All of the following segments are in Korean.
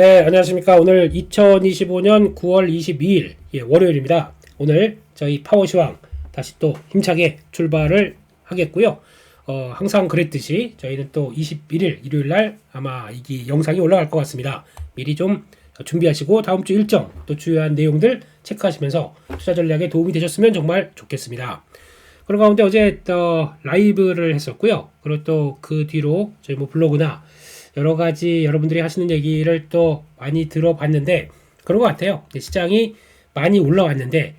네, 안녕하십니까. 오늘 2025년 9월 22일 월요일입니다. 오늘 저희 파워시황 다시 또 힘차게 출발을 하겠고요. 항상 그랬듯이 저희는 또 21일 일요일날 아마 이 영상이 올라갈 것 같습니다. 미리 좀 준비하시고 다음 주 일정 또 주요한 내용들 체크하시면서 투자 전략에 도움이 되셨으면 정말 좋겠습니다. 그런 가운데 어제 라이브를 했었고요. 그리고 또 그 뒤로 저희 블로그나 여러 가지 여러분들이 하시는 얘기를 또 많이 들어봤는데 그런 것 같아요. 시장이 많이 올라왔는데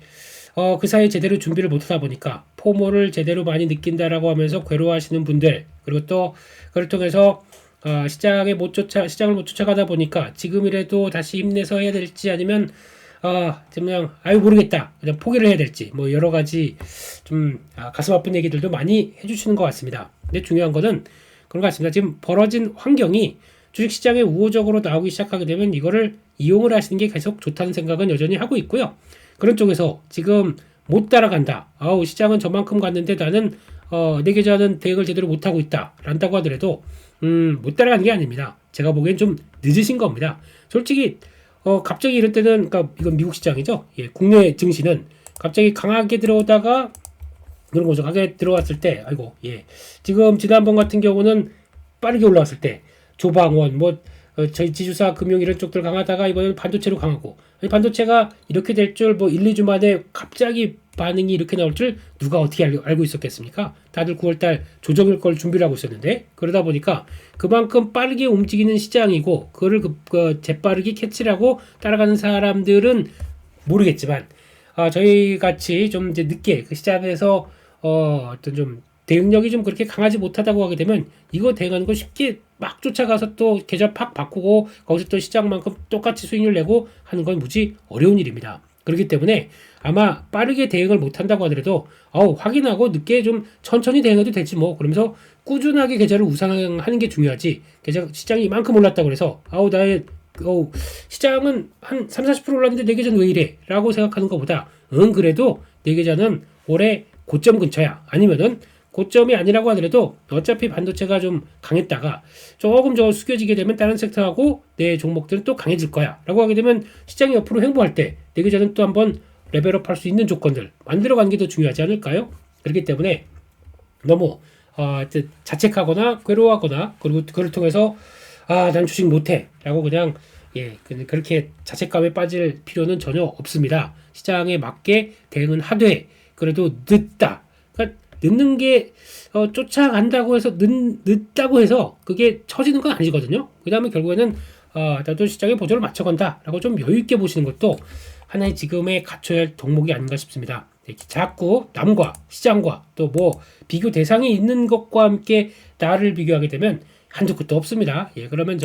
그 사이에 제대로 준비를 못하다 보니까 포모를 제대로 많이 느낀다라고 하면서 괴로워하시는 분들, 그리고 또 그걸 통해서 시장을 못 쫓아가다 보니까 지금이라도 다시 힘내서 해야 될지 아니면 그냥 모르겠다 그냥 포기를 해야 될지 여러 가지 좀 가슴 아픈 얘기들도 많이 해주시는 것 같습니다. 근데 중요한 거는 그런 것 같습니다. 지금 벌어진 환경이 주식시장에 우호적으로 나오기 시작하게 되면 이거를 이용을 하시는 게 계속 좋다는 생각은 여전히 하고 있고요. 그런 쪽에서 지금 못 따라간다. 시장은 저만큼 갔는데 나는 내 계좌는 대응을 제대로 못하고 있다. 란다고 하더라도 못 따라가는 게 아닙니다. 제가 보기엔 좀 늦으신 겁니다. 솔직히 갑자기 이럴 때는 그러니까 이건 미국 시장이죠. 국내 증시는 갑자기 강하게 들어오다가 그런 거죠. 가게 들어왔을 때, 지금 지난번 같은 경우는 빠르게 올라왔을 때, 조방원, 저희 지주사 금융 이런 쪽들 강하다가 이번에는 반도체로 강하고, 반도체가 이렇게 될 줄 1, 2주 만에 갑자기 반응이 이렇게 나올 줄 누가 어떻게 알고 있었겠습니까? 다들 9월달 조정일 걸 준비를 하고 있었는데, 그러다 보니까 그만큼 빠르게 움직이는 시장이고, 그거를 재빠르게 캐치를 하고 따라가는 사람들은 모르겠지만, 저희 같이 좀 이제 늦게 그 시장에서 어떤 좀 대응력이 좀 그렇게 강하지 못하다고 하게 되면 이거 대응하는 거 쉽게 막 쫓아가서 또 계좌 팍 바꾸고 거기서 또 시장만큼 똑같이 수익률 내고 하는 건 무지 어려운 일입니다. 그렇기 때문에 아마 빠르게 대응을 못한다고 하더라도 확인하고 늦게 좀 천천히 대응해도 되지 그러면서 꾸준하게 계좌를 우상하는 게 중요하지. 계좌 시장이 이만큼 올랐다고 그래서 나의 시장은 한 30-40% 올랐는데 내 계좌는 왜 이래? 라고 생각하는 것보다 그래도 내 계좌는 올해 고점 근처야. 아니면은 고점이 아니라고 하더라도 어차피 반도체가 좀 강했다가 조금 숙여지게 되면 다른 섹터하고 내 종목들은 또 강해질 거야. 라고 하게 되면 시장이 옆으로 횡보할 때 내 계좌는 또 한번 레벨업 할 수 있는 조건들 만들어가는 게 더 중요하지 않을까요? 그렇기 때문에 너무 자책하거나 괴로워하거나 그리고 그걸 통해서 난 주식 못해 라고 그냥 그렇게 자책감에 빠질 필요는 전혀 없습니다. 시장에 맞게 대응은 하되 그래도 늦다. 그러니까 늦는 게 쫓아간다고 해서 늦다고 해서 그게 처지는 건 아니거든요. 그 다음에 결국에는 나도 시장에 보조를 맞춰간다라고 좀 여유 있게 보시는 것도 하나의 지금의 갖춰야 할 덕목이 아닌가 싶습니다. 자꾸 남과 시장과 또 비교 대상이 있는 것과 함께 나를 비교하게 되면 한두 끝도 없습니다. 그러면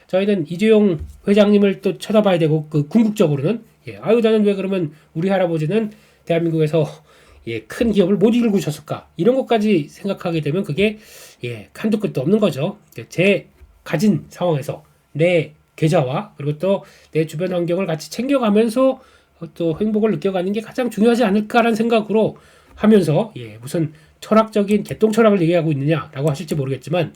저희는 이재용 회장님을 또 쳐다봐야 되고 궁극적으로는 나는 왜 그러면 우리 할아버지는 대한민국에서 큰 기업을 못 이끌으셨을까? 이런 것까지 생각하게 되면 그게 한두 끝도 없는 거죠. 제 가진 상황에서 내 계좌와 그리고 또 내 주변 환경을 같이 챙겨가면서 또 행복을 느껴가는 게 가장 중요하지 않을까라는 생각으로 하면서 무슨 철학적인 개똥 철학을 얘기하고 있느냐라고 하실지 모르겠지만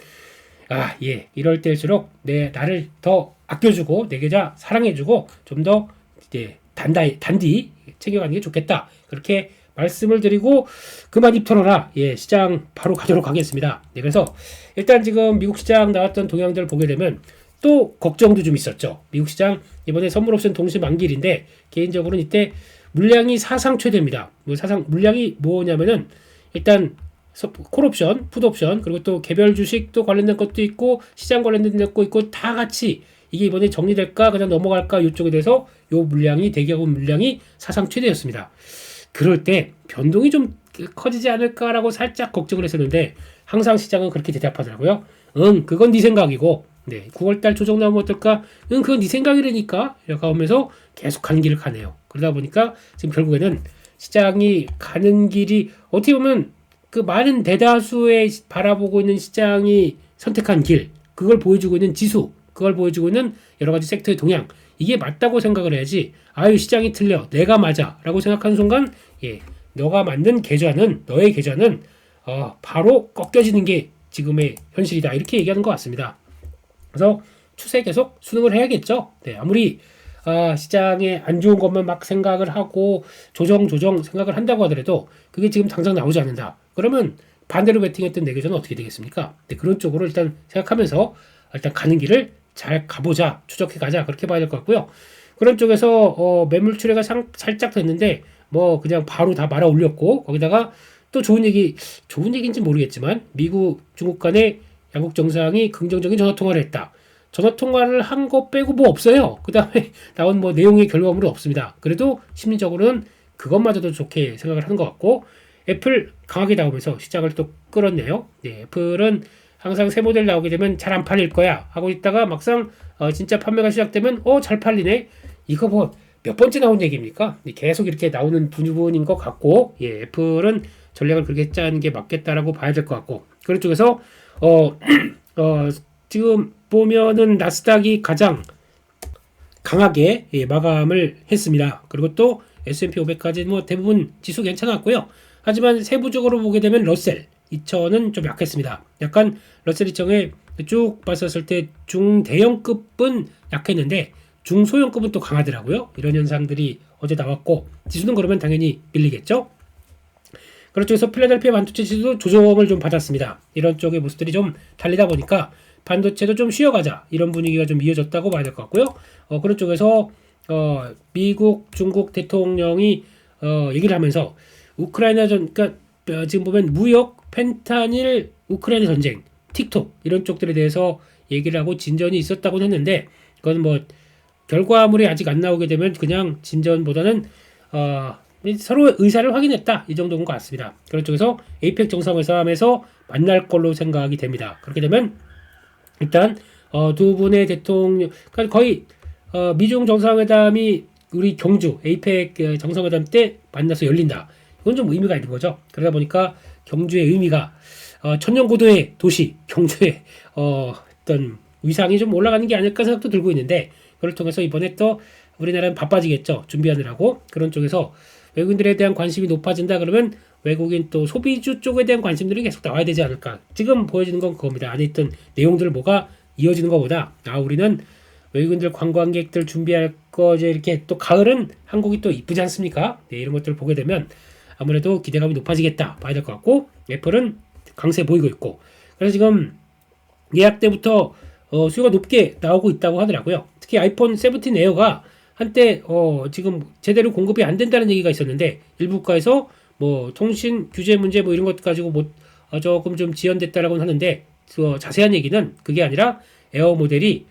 이럴 때일수록 나를 더 아껴주고 내 계좌 사랑해주고 좀 더 단디 챙겨가는 게 좋겠다. 그렇게 말씀을 드리고 그만 입 털어라. 시장 바로 가도록 하겠습니다. 그래서 일단 지금 미국 시장 나왔던 동향들을 보게 되면 또 걱정도 좀 있었죠. 미국 시장 이번에 선물 옵션 동시 만기일인데 개인적으로는 이때 물량이 사상 최대입니다. 물량이 뭐냐면은 일단 콜옵션, 풋옵션 그리고 또 개별 주식도 관련된 것도 있고 시장 관련된 것도 있고 다 같이 이게 이번에 정리될까 그냥 넘어갈까 이쪽에 대해서 요 물량이 대기업 물량이 사상 최대였습니다. 그럴 때 변동이 좀 커지지 않을까라고 살짝 걱정을 했었는데 항상 시장은 그렇게 대답하더라고요. 그건 네 생각이고 9월달 조정 나오면 어떨까? 그건 네 생각이라니까 이렇게 하면서 계속 가는 길을 가네요. 그러다 보니까 지금 결국에는 시장이 가는 길이 어떻게 보면 그 많은 대다수의 바라보고 있는 시장이 선택한 길 그걸 보여주고 있는 지수 그걸 보여주고 있는 여러 가지 섹터의 동향 이게 맞다고 생각을 해야지 시장이 틀려 내가 맞아 라고 생각하는 순간 너가 만든 계좌는 너의 계좌는 바로 꺾여지는 게 지금의 현실이다 이렇게 얘기하는 것 같습니다. 그래서 추세 계속 수능을 해야겠죠. 네, 아무리 시장에 안 좋은 것만 막 생각을 하고 조정 생각을 한다고 하더라도 그게 지금 당장 나오지 않는다. 그러면 반대로 베팅했던 내교전은 어떻게 되겠습니까? 네, 그런 쪽으로 일단 생각하면서 일단 가는 길을 잘 가보자, 추적해 가자, 그렇게 봐야 될 것 같고요. 그런 쪽에서 매물 출회가 살짝 됐는데 뭐 그냥 바로 다 말아 올렸고, 거기다가 또 좋은 얘기인지 모르겠지만 미국 중국 간의 양국 정상이 긍정적인 전화 통화를 했다. 전화 통화를 한 거 빼고 뭐 없어요. 그 다음에 나온 뭐 내용의 결과물은 없습니다. 그래도 심리적으로는 그것마저도 좋게 생각을 하는 것 같고, 애플 강하게 나오면서 시장을 또 끌었네요. 네, 애플은 항상 새 모델 나오게 되면 잘 안 팔릴 거야 하고 있다가 막상 진짜 판매가 시작되면 잘 팔리네. 이거 뭐 몇 번째 나온 얘기입니까? 계속 이렇게 나오는 부분인 것 같고, 예, 애플은 전략을 그렇게 짜는 게 맞겠다라고 봐야 될 것 같고, 그런 쪽에서 지금 보면은 나스닥이 가장 강하게 마감을 했습니다. 그리고 또 S&P 500까지 뭐 대부분 지수 괜찮았고요. 하지만 세부적으로 보게 되면 러셀 2000은 좀 약했습니다. 약간 러셀 2000에 쭉 봤었을 때 중대형급은 약했는데 중소형급은 또 강하더라고요. 이런 현상들이 어제 나왔고, 지수는 그러면 당연히 밀리겠죠. 그런 쪽에서 필라델피아 반도체 지수도 조정을 좀 받았습니다. 이런 쪽의 모습들이 좀 달리다 보니까 반도체도 좀 쉬어가자, 이런 분위기가 좀 이어졌다고 봐야 될 것 같고요. 그런 쪽에서 미국, 중국 대통령이 얘기를 하면서 우크라이나전, 그러니까 지금 보면 무역, 펜타닐, 우크라이나 전쟁, 틱톡 이런 쪽들에 대해서 얘기를 하고 진전이 있었다고 했는데, 그건 뭐 결과물이 아직 안 나오게 되면 그냥 진전보다는 서로 의사를 확인했다, 이 정도인 것 같습니다. 그런 쪽에서 에이펙 정상회담에서 만날 걸로 생각이 됩니다. 그렇게 되면 일단 두 분의 대통령, 그러니까 거의 미중 정상회담이 우리 경주 에이펙 정상회담 때 만나서 열린다. 이건 좀 의미가 있는 거죠. 그러다 보니까 경주의 의미가 천년고도의 도시 경주의 어떤 위상이 좀 올라가는 게 아닐까 생각도 들고 있는데, 그걸 통해서 이번에 또 우리나라는 바빠지겠죠. 준비하느라고. 그런 쪽에서 외국인들에 대한 관심이 높아진다 그러면 외국인 또 소비주 쪽에 대한 관심들이 계속 나와야 되지 않을까. 지금 보여지는 건 그겁니다. 안에 있던 내용들 뭐가 이어지는 것보다 우리는 외국인들 관광객들 준비할 거, 이제 이렇게 또 가을은 한국이 또 이쁘지 않습니까? 네, 이런 것들을 보게 되면 아무래도 기대감이 높아지겠다 봐야 될 것 같고, 애플은 강세 보이고 있고, 그래서 지금 예약 때부터 수요가 높게 나오고 있다고 하더라고요. 특히 아이폰 17 에어가 한때 지금 제대로 공급이 안 된다는 얘기가 있었는데, 일부 국가에서 뭐 통신 규제 문제 뭐 이런 것 가지고 뭐 조금 좀 지연됐다라고 하는데, 자세한 얘기는 그게 아니라 에어 모델이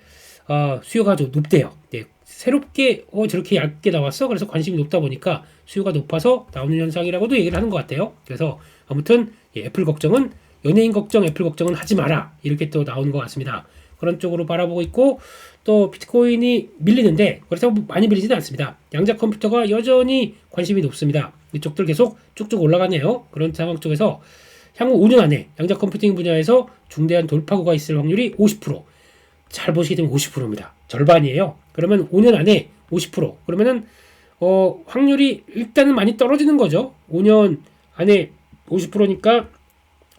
수요가 좀 높대요. 네, 새롭게 저렇게 얇게 나왔어. 그래서 관심이 높다 보니까 수요가 높아서 나오는 현상이라고도 얘기를 하는 것 같아요. 그래서 아무튼 애플 걱정은, 연예인 걱정, 애플 걱정은 하지 마라, 이렇게 또 나오는 것 같습니다. 그런 쪽으로 바라보고 있고, 또 비트코인이 밀리는데 그렇다고 많이 밀리지는 않습니다. 양자 컴퓨터가 여전히 관심이 높습니다. 이쪽들 계속 쭉쭉 올라가네요. 그런 상황 쪽에서 향후 5년 안에 양자 컴퓨팅 분야에서 중대한 돌파구가 있을 확률이 50%. 잘 보시게 되면 50%입니다. 절반이에요. 그러면 5년 안에 50%. 그러면은 확률이 일단은 많이 떨어지는 거죠. 5년 안에 50%니까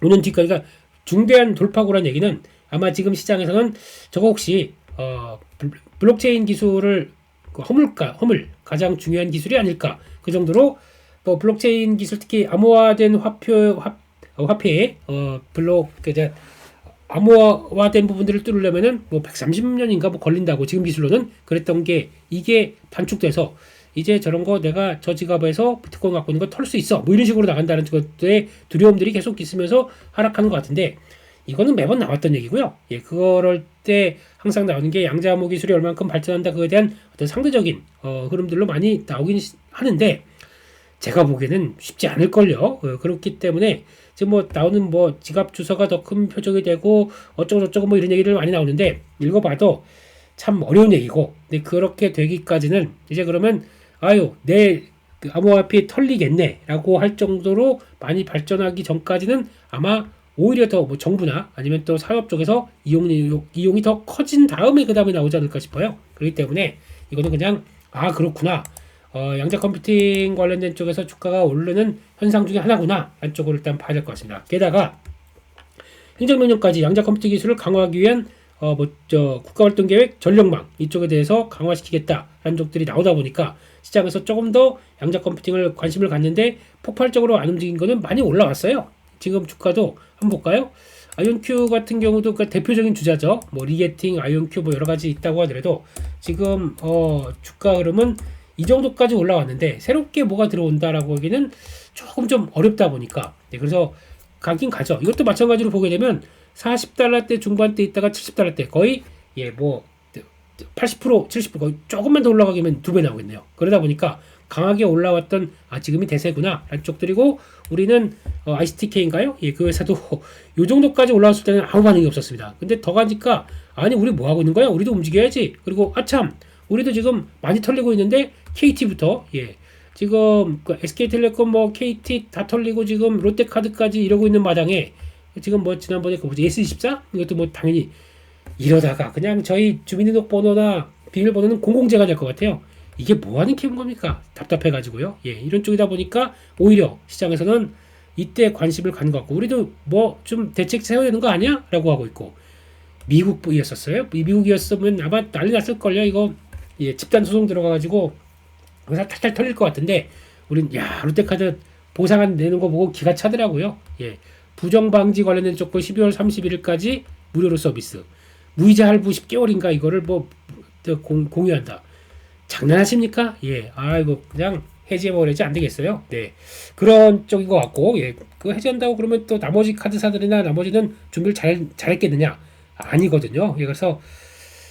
5년 뒤까지가 중대한 돌파구라는 얘기는, 아마 지금 시장에서는 저거 혹시 블록체인 기술을 허물 가장 중요한 기술이 아닐까, 그 정도로 뭐 블록체인 기술, 특히 암호화된 화폐의 암호화된 부분들을 뚫으려면은 뭐 130년인가 뭐 걸린다고 지금 기술로는 그랬던 게, 이게 단축돼서 이제 저런 거 내가 저 지갑에서 비트코인 갖고 있는 거 털 수 있어, 뭐 이런 식으로 나간다는 것들의 두려움들이 계속 있으면서 하락하는 것 같은데, 이거는 매번 나왔던 얘기고요. 예, 그럴 때 항상 나오는 게 양자암호 기술이 얼만큼 발전한다, 그거에 대한 어떤 상대적인 흐름들로 많이 나오긴 하는데, 제가 보기에는 쉽지 않을걸요. 그렇기 때문에 지금 뭐 나오는 뭐 지갑 주소가 더 큰 표적이 되고 어쩌고저쩌고 뭐 이런 얘기를 많이 나오는데, 읽어봐도 참 어려운 얘기고, 근데 그렇게 되기까지는 이제 그러면 내 암호화폐 털리겠네 라고 할 정도로 많이 발전하기 전까지는 아마 오히려 더 뭐 정부나 아니면 또 사업 쪽에서 이용이 더 커진 다음에 그 다음에 나오지 않을까 싶어요. 그렇기 때문에 이거는 그냥 그렇구나, 양자 컴퓨팅 관련된 쪽에서 주가가 오르는 현상 중에 하나구나, 한쪽으로 일단 봐야 될 것 같습니다. 게다가 행정명령까지 양자 컴퓨팅 기술을 강화하기 위한 국가활동계획, 전력망 이쪽에 대해서 강화시키겠다라는 쪽들이 나오다 보니까 시장에서 조금 더 양자 컴퓨팅을 관심을 갖는데 폭발적으로 안 움직인 거는 많이 올라왔어요. 지금 주가도 한번 볼까요? 아이온큐 같은 경우도 그 대표적인 주자죠. 뭐 리게팅, 아이온큐 뭐 여러 가지 있다고 하더라도 지금 주가 흐름은 이 정도까지 올라왔는데 새롭게 뭐가 들어온다라고 하기는 조금 좀 어렵다 보니까 그래서 가긴 가죠. 이것도 마찬가지로 보게 되면 40달러대 중반대 있다가 70달러대 거의 80% 70% 거의 조금만 더 올라가기면 2배 나오겠네요. 그러다 보니까 강하게 올라왔던 지금이 대세구나 라는 쪽들이고 우리는 ICTK인가요? 그 회사도 요 정도까지 올라왔을 때는 아무 반응이 없었습니다. 근데 더 가니까 아니 우리 뭐 하고 있는 거야? 우리도 움직여야지. 그리고 아참 우리도 지금 많이 털리고 있는데 KT부터 지금 그 SK텔레콤 뭐 KT 다 털리고 지금 롯데카드까지 이러고 있는 마당에 지금 뭐 지난번에 그 뭐지 S24 이것도 뭐 당연히 이러다가 그냥 저희 주민등록번호나 비밀번호는 공공재가 될 것 같아요. 이게 뭐 하는 기분 겁니까? 답답해가지고요. 이런 쪽이다 보니까 오히려 시장에서는 이때 관심을 갖는 것 같고 우리도 뭐 좀 대책 세워야 되는 거 아니야? 라고 하고 있고 미국이었었어요. 미국이었으면 아마 난리 났을걸요. 이거 집단 소송 들어가가지고 회사 탈탈 털릴 것 같은데 우린 롯데카드 보상 내는 거 보고 기가 차더라고요. 부정방지 관련된 조건 12월 31일까지 무료로 서비스. 무이자 할부 10개월인가 이거를 뭐 공유한다. 장난하십니까? 이거 그냥 해지해버리지 안 되겠어요. 그런 쪽인 것 같고, 그 해지한다고 그러면 또 나머지 카드사들이나 나머지는 준비를 잘했겠느냐? 아니거든요. 그래서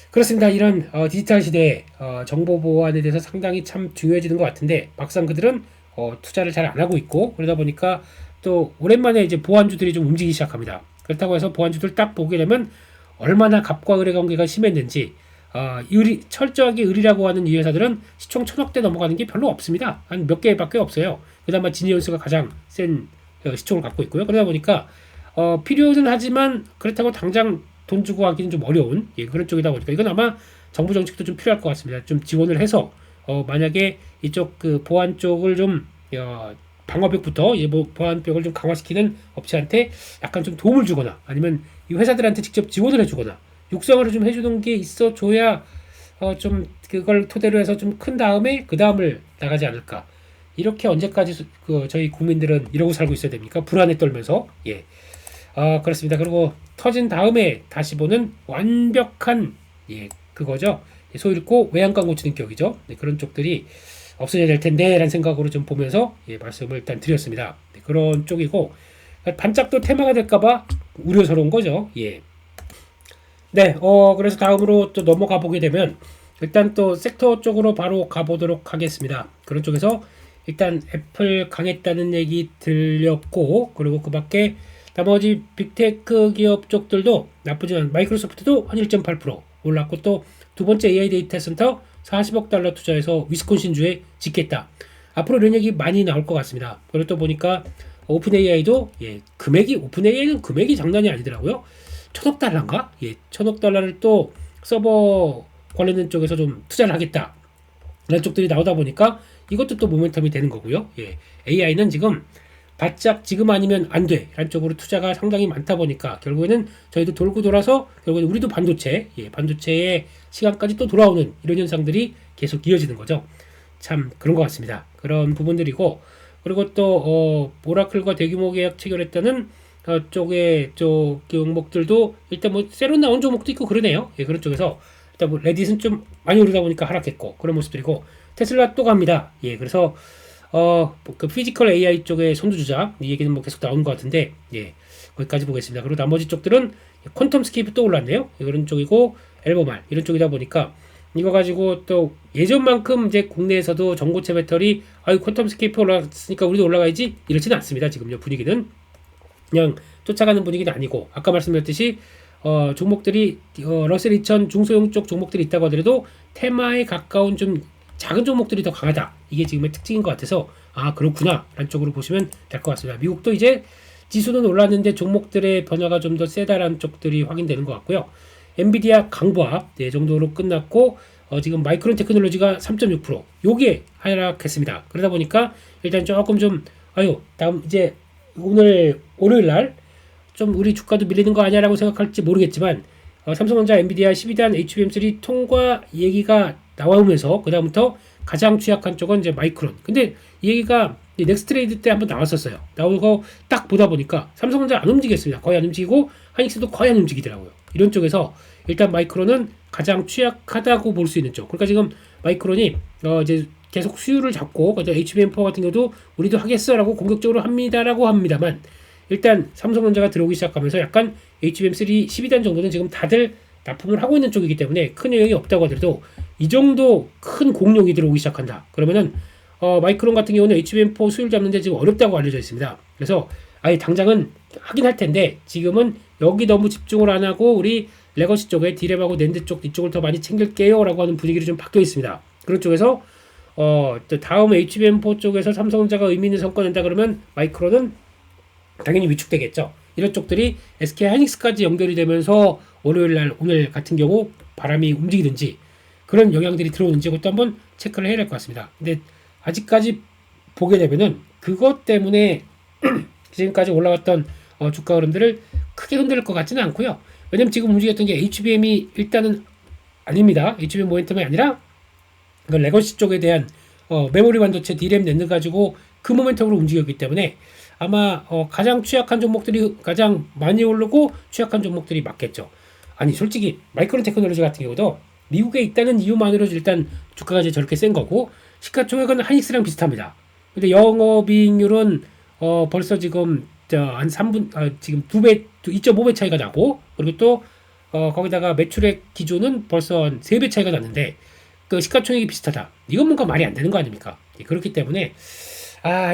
그렇습니다. 이런 디지털 시대에 정보 보안에 대해서 상당히 참 중요해지는 것 같은데 막상 그들은 투자를 잘 안 하고 있고 그러다 보니까 또 오랜만에 이제 보안주들이 좀 움직이기 시작합니다. 그렇다고 해서 보안주들 딱 보게 되면 얼마나 갑과 을의 관계가 심했는지 철저하게 을이라고 하는 이 회사들은 시총 1000억대 넘어가는 게 별로 없습니다. 한 몇 개밖에 없어요. 그나마 지니언스가 가장 센 시총을 갖고 있고요. 그러다 보니까 필요는 하지만 그렇다고 당장 돈 주고 하기는 좀 어려운 그런 쪽이다 보니까 이건 아마 정부 정책도 좀 필요할 것 같습니다. 좀 지원을 해서 만약에 이쪽 그 보안 쪽을 좀 방어벽부터 뭐 보안벽을 좀 강화시키는 업체한테 약간 좀 도움을 주거나 아니면 이 회사들한테 직접 지원을 해주거나 육성을 좀 해주는 게 있어 줘야 좀 그걸 토대로 해서 좀 큰 다음에 그 다음을 나가지 않을까. 이렇게 언제까지 저희 국민들은 이러고 살고 있어야 됩니까? 불안에 떨면서 그렇습니다. 그리고 터진 다음에 다시 보는 완벽한 그거죠. 소잃고 외양간 고치는 격이죠. 그런 쪽들이 없어져야 될 텐데 라는 생각으로 좀 보면서 말씀을 일단 드렸습니다. 그런 쪽이고 반짝도 테마가 될까봐 우려스러운 거죠. 그래서 다음으로 또 넘어가 보게 되면 일단 또 섹터 쪽으로 바로 가보도록 하겠습니다. 그런 쪽에서 일단 애플 강했다는 얘기 들렸고 그리고 그 밖에 나머지 빅테크 기업 쪽들도 나쁘지 않은 마이크로소프트도 한 1.8% 올랐고 또 두 번째 AI 데이터 센터 40억 달러 투자해서 위스콘신주에 짓겠다. 앞으로 이런 얘기 많이 나올 것 같습니다. 그러다 보니까 오픈 AI도 오픈 AI는 금액이 장난이 아니더라고요. 1000억 달러인가? 1000억 달러를 또 서버 관련된 쪽에서 좀 투자를 하겠다. 이런 쪽들이 나오다 보니까 이것도 또 모멘텀이 되는 거고요. AI는 지금 바짝 지금 아니면 안 돼. 라는 쪽으로 투자가 상당히 많다 보니까 결국에는 저희도 돌고 돌아서 결국에는 우리도 반도체의 시간까지 또 돌아오는 이런 현상들이 계속 이어지는 거죠. 참 그런 것 같습니다. 그런 부분들이고 그리고 또 오라클과 대규모 계약 체결했다는 쪽의 종목들도 일단 뭐 새로 나온 종목도 있고 그러네요. 그런 쪽에서 일단 뭐 레딧은 좀 많이 오르다 보니까 하락했고 그런 모습들이고 테슬라 또 갑니다. 그래서 그 피지컬 AI 쪽의 선두주자 이 얘기는 뭐 계속 나오는 것 같은데 거기까지 보겠습니다. 그리고 나머지 쪽들은 퀀텀 스케이프 또 올랐네요. 이런 쪽이고 엘버말 이런 쪽이다 보니까 이거 가지고 또 예전만큼 이제 국내에서도 전고체 배터리 퀀텀 스케이프 올랐으니까 우리도 올라가야지 이렇지는 않습니다. 지금요 분위기는 그냥 쫓아가는 분위기는 아니고 아까 말씀드렸듯이 종목들이 러셀 2000 중소형 쪽 종목들이 있다고 하더라도 테마에 가까운 좀 작은 종목들이 더 강하다. 이게 지금의 특징인 것 같아서 그렇구나 라는 쪽으로 보시면 될 것 같습니다. 미국도 이제 지수는 올랐는데 종목들의 변화가 좀 더 세다라는 쪽들이 확인되는 것 같고요. 엔비디아 강보합 정도로 끝났고 지금 마이크론 테크놀로지가 3.6% 요게 하락했습니다. 그러다 보니까 일단 조금 좀 다음 이제 오늘 월요일 날 좀 우리 주가도 밀리는 거 아니야라고 생각할지 모르겠지만 삼성전자, 엔비디아 12단 HBM3 통과 얘기가 나오면서 그 다음부터 가장 취약한 쪽은 이제 마이크론. 근데 이 얘기가 넥스트레이드 때 한번 나왔었어요. 나오고 딱 보다 보니까 삼성전자 안 움직였습니다. 거의 안 움직이고 하이닉스도 거의 안 움직이더라고요. 이런 쪽에서 일단 마이크론은 가장 취약하다고 볼 수 있는 쪽. 그러니까 지금 마이크론이 이제 계속 수율을 잡고 HBM4 같은 경우도 우리도 하겠어라고 공격적으로 합니다라고 합니다만 일단 삼성전자가 들어오기 시작하면서 약간 HBM3 12단 정도는 지금 다들 납품을 하고 있는 쪽이기 때문에 큰 영향이 없다고 하더라도 이 정도 큰 공룡이 들어오기 시작한다. 그러면은 마이크론 같은 경우는 HBM4 수율 잡는데 지금 어렵다고 알려져 있습니다. 그래서 아예 당장은 하긴 할 텐데 지금은 여기 너무 집중을 안 하고 우리 레거시 쪽에 디램하고 낸드 쪽 이쪽을 더 많이 챙길게요 라고 하는 분위기로 좀 바뀌어 있습니다. 그런 쪽에서 또 다음 HBM4 쪽에서 삼성전자가 의미 있는 성과 낸다 그러면 마이크론은 당연히 위축되겠죠. 이런 쪽들이 SK 하이닉스까지 연결이 되면서 월요일날 오늘 같은 경우 바람이 움직이든지 그런 영향들이 들어오는지 그것도 한번 체크를 해야 될 것 같습니다. 근데 아직까지 보게 되면은 그것 때문에 지금까지 올라갔던 주가 흐름들을 크게 흔들 것 같지는 않고요. 왜냐면 지금 움직였던 게 HBM이 일단은 아닙니다. HBM 모멘텀이 아니라 그 레거시 쪽에 대한 메모리 반도체 D램 낸드 가지고 그 모멘텀으로 움직였기 때문에 아마 가장 취약한 종목들이 가장 많이 오르고 취약한 종목들이 맞겠죠. 아니 솔직히 마이크론 테크놀로지 같은 경우도 미국에 있다는 이유만으로 일단 주가가 이제 저렇게 센 거고 시가총액은 하이닉스랑 비슷합니다. 근데 영업이익률은 벌써 지금 한 3분 지금 2배 2.5배 차이가 나고 그리고 또 거기다가 매출액 기준은 벌써 한 3배 차이가 났는데 그 시가총액이 비슷하다. 이건 뭔가 말이 안 되는 거 아닙니까? 그렇기 때문에